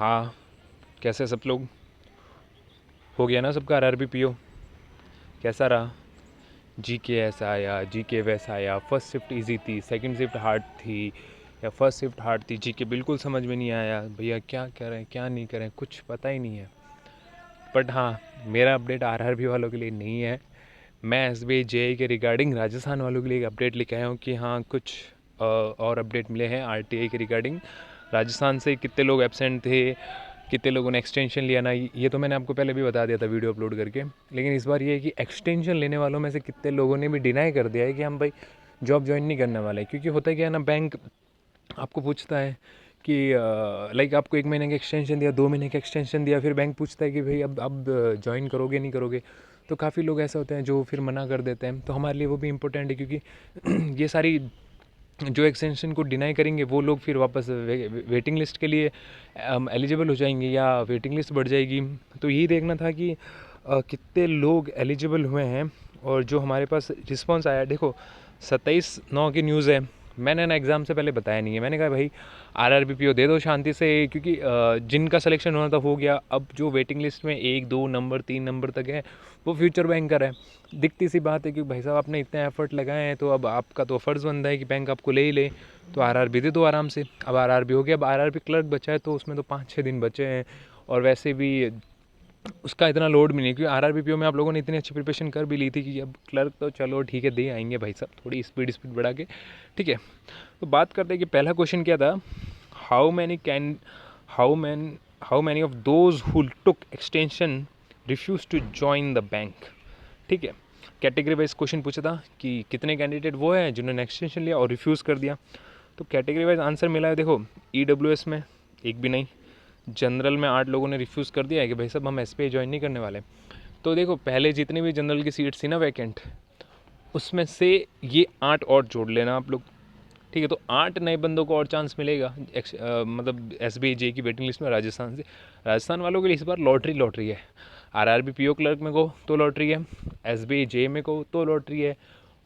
हाँ, कैसे सब लोग? हो गया ना सबका आरआरबी पीओ? कैसा रहा? जीके ऐसा आया, जीके वैसा आया, फर्स्ट शिफ्ट इजी थी, सेकंड शिफ्ट हार्ड थी, या फर्स्ट शिफ्ट हार्ड थी, जीके बिल्कुल समझ में नहीं आया भैया, क्या करें क्या नहीं करें कुछ पता ही नहीं है। बट हाँ, मेरा अपडेट आरआरबी वालों के लिए नहीं है। मैं एसबीआई जेई के रिगार्डिंग राजस्थान वालों के लिए एक अपडेट लेके आया हूँ कि हाँ कुछ और अपडेट मिले हैं आरटीआई के रिगार्डिंग। राजस्थान से कितने लोग एब्सेंट थे, कितने लोगों ने एक्सटेंशन लिया ना, ये तो मैंने आपको पहले भी बता दिया था वीडियो अपलोड करके। लेकिन इस बार ये है कि एक्सटेंशन लेने वालों में से कितने लोगों ने भी डिनाई कर दिया है कि हम भाई जॉब ज्वाइन नहीं करने वाले। क्योंकि होता क्या है ना, बैंक आपको पूछता है कि लाइक आपको 1 महीने का एक्सटेंशन दिया, 2 महीने का एक्सटेंशन दिया, फिर बैंक पूछता है कि भाई अब ज्वाइन करोगे नहीं करोगे। तो काफ़ी लोग ऐसे होते हैं जो फिर मना कर देते हैं। तो हमारे लिए वो भी इम्पोर्टेंट है, क्योंकि ये सारी जो एक्सटेंशन को डिनाई करेंगे वो लोग फिर वापस वेटिंग लिस्ट के लिए एलिजिबल हो जाएंगे या वेटिंग लिस्ट बढ़ जाएगी। तो यही देखना था कि कितने लोग एलिजिबल हुए हैं और जो हमारे पास रिस्पांस आया। देखो 27/9 की न्यूज़ है, मैंने ना एग्ज़ाम से पहले बताया नहीं है। मैंने कहा भाई आरआरबीपीओ दे दो शांति से, क्योंकि जिनका सिलेक्शन होना था हो गया। अब जो वेटिंग लिस्ट में 1 2 नंबर 3 नंबर तक है वो फ्यूचर बैंकर है। दिखती सी बात है कि भाई साहब आपने इतने एफर्ट लगाए हैं, तो अब आपका तो फ़र्ज़ बनता है कि बैंक आपको ले ही ले। तो आरआरबी दे दो आराम से। अब आरआरबी हो गया, अब आरआरबी क्लर्क बचा है, तो उसमें तो 5-6 दिन बचे हैं। और वैसे भी उसका इतना लोड भी नहीं, क्योंकि आरआरबीपीओ में आप लोगों ने इतनी अच्छी प्रिपरेशन कर भी ली थी कि अब क्लर्क तो चलो ठीक है दे आएंगे भाई साहब, थोड़ी स्पीड बढ़ा के। ठीक है, तो बात करते हैं कि पहला क्वेश्चन क्या था। How many can how man how many of those who took extension refuse to join the bank. ठीक है, कैटेगरी वाइज क्वेश्चन पूछा था कि कितने कैंडिडेट वो हैं जिन्होंने एक्सटेंशन लिया और रिफ्यूज़ कर दिया। तो कैटेगरी वाइज आंसर मिला है। देखो ईडब्ल्यूएस में एक भी नहीं, जनरल में 8 लोगों ने रिफ्यूज़ कर दिया है कि भाई साहब हम एसबीआई ज्वाइन नहीं करने वाले। तो देखो पहले जितनी भी जनरल की सीट्स थी ना वैकेंट, उसमें से ये 8 और जोड़ लेना आप लोग। ठीक है, तो 8 नए बंदों को और चांस मिलेगा मतलब एसबीआई जे की वेटिंग लिस्ट में राजस्थान से। राजस्थान वालों के लिए इस बार लॉटरी है। आरआरबी पीओ क्लर्क में को तो लॉटरी है, एसबीआई जे में को तो लॉटरी है,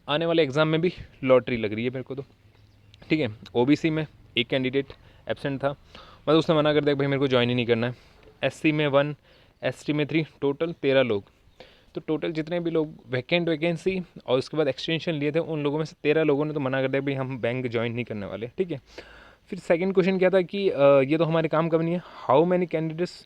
आने वाले एग्ज़ाम में भी लॉटरी लग रही है मेरे को तो। ठीक है, ओबीसी में एक कैंडिडेट एब्सेंट था, मतलब उसने मना कर दिया भाई मेरे को ज्वाइन ही नहीं करना है। एससी में 1, एसटी में 3, टोटल 13 लोग। तो टोटल जितने भी लोग वैकेंसी और उसके बाद एक्सटेंशन लिए थे, उन लोगों में से 13 लोगों ने तो मना कर दिया भाई हम बैंक ज्वाइन नहीं करने वाले। ठीक है, फिर सेकंड क्वेश्चन क्या था कि ये तो हमारे काम का नहीं है। How many candidates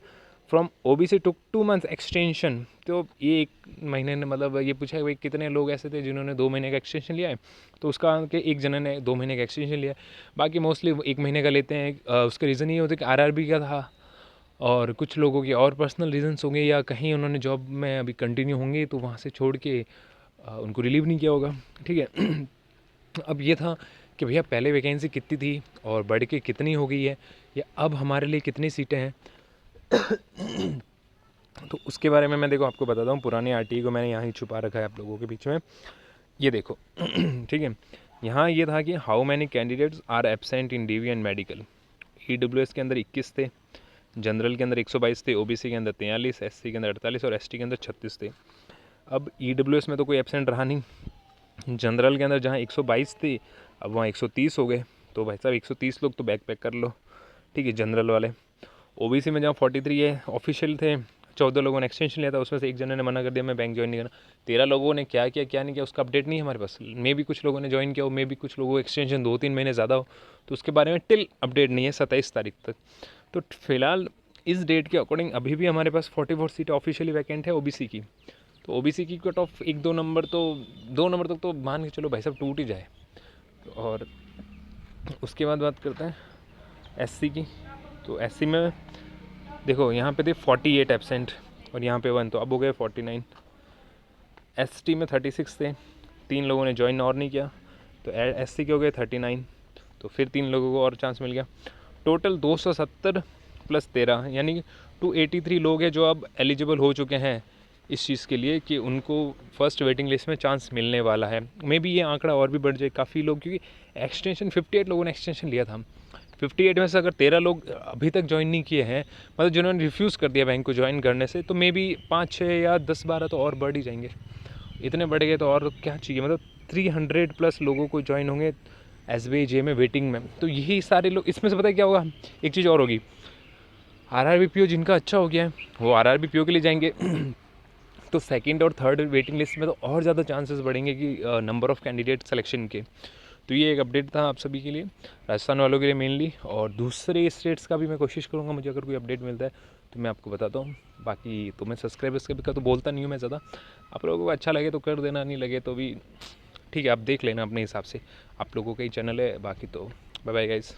from OBC took 2 months extension. तो ये 1 महीने ने मतलब ये पूछा है भाई कितने लोग ऐसे थे जिन्होंने 2 महीने का एक्सटेंशन लिया है। तो उसका के एक जने ने 2 महीने का एक्सटेंशन लिया है, बाकी मोस्टली 1 महीने का लेते हैं। उसका रीज़न ये होता है कि आरआरबी का था, और कुछ लोगों के और पर्सनल रीजंस होंगे, या कहीं उन्होंने जॉब में अभी कंटिन्यू होंगे तो वहाँ से छोड़ के उनको रिलीव नहीं किया होगा। ठीक है, अब ये था कि भैया पहले वैकेंसी कितनी थी और बढ़ के कितनी हो गई है, या अब हमारे लिए कितनी सीटें हैं। तो उसके बारे में मैं देखो आपको बताता हूँ। पुरानी आरटीई को मैंने यहाँ ही छुपा रखा है आप लोगों के बीच में, ये देखो। ठीक है, यहाँ ये था कि how many candidates are absent in DV and medical. EWS के अंदर 21 थे, जनरल के अंदर 122 थे, ओबीसी के अंदर 43, एससी के अंदर 48 और एसटी के अंदर 36 थे। अब ईडब्ल्यूएस में तो कोई एब्सेंट रहा नहीं। जनरल के अंदर जहाँ 122 थे अब वहाँ 130 हो गए। तो भाई साहब 130 लोग तो बैक पैक कर लो। ठीक है, जनरल वाले। ओबीसी में जहाँ 43 है ऑफिशियल थे, 14 लोगों ने एक्सटेंशन लिया था, उसमें से एक जने ने मना कर दिया मैं बैंक ज्वाइन नहीं करना। 13 लोगों ने क्या किया क्या नहीं किया उसका अपडेट नहीं है हमारे पास। मे भी कुछ लोगों ने ज्वाइन किया हो, मे भी कुछ लोगों को एक्सटेंशन 2-3 महीने ज़्यादा हो, तो उसके बारे में टिल अपडेट नहीं है 27 तारीख तक। तो फिलहाल इस डेट के अकॉर्डिंग अभी भी हमारे पास 44 सीटें ऑफिशियली वैकेंट है ओबीसी की। तो ओबीसी की कट ऑफ 1-2 नंबर तो 2 नंबर तक तो मान के चलो भाई साहब टूट ही जाए। और उसके बाद बात करते हैं एससी की। तो एससी में देखो यहाँ पे थे 48 एब्सेंट और यहाँ पे 1, तो अब हो गए 49। एसटी में 36 थे, 3 लोगों ने ज्वाइन और नहीं किया, तो एससी के हो गए 39। तो फिर 3 लोगों को और चांस मिल गया। टोटल 270 + 13 यानी कि 283 लोग हैं जो अब एलिजिबल हो चुके हैं इस चीज़ के लिए कि उनको फर्स्ट वेटिंग लिस्ट में चांस मिलने वाला है। मे बी ये आंकड़ा और भी बढ़ जाए काफ़ी लोग, क्योंकि एक्सटेंशन 58 लोगों ने एक्सटेंशन लिया था। 58 में से अगर 13 लोग अभी तक ज्वाइन नहीं किए हैं, मतलब जिन्होंने रिफ्यूज़ कर दिया बैंक को ज्वाइन करने से, तो मे बी 5-6 या 10-12 तो और बढ़ ही जाएंगे। इतने बढ़ गए तो और क्या चाहिए, मतलब 300+ लोगों को ज्वाइन होंगे एसबीआई जे में वेटिंग में। तो यही सारे लोग इसमें से पता है क्या होगा, एक चीज़ और होगी। आरआरबी पीओ जिनका अच्छा हो गया है वो आरआरबी पीओ के लिए जाएंगे। तो सेकंड और थर्ड वेटिंग लिस्ट में तो और ज़्यादा चांसेस बढ़ेंगे कि नंबर ऑफ़ कैंडिडेट सिलेक्शन के। तो ये एक अपडेट था आप सभी के लिए, राजस्थान वालों के लिए मेनली, और दूसरे स्टेट्स का भी मैं कोशिश करूँगा, मुझे अगर कोई अपडेट मिलता है तो मैं आपको बताता हूँ। बाकी तो मैं सब्सक्राइबर्स के भी का तो बोलता नहीं हूँ मैं ज़्यादा, आप लोगों को अच्छा लगे तो कर देना, नहीं लगे तो भी ठीक है, आप देख लेना अपने हिसाब से, आप लोगों का ही चैनल है। बाकी तो बाय बाय गाइस।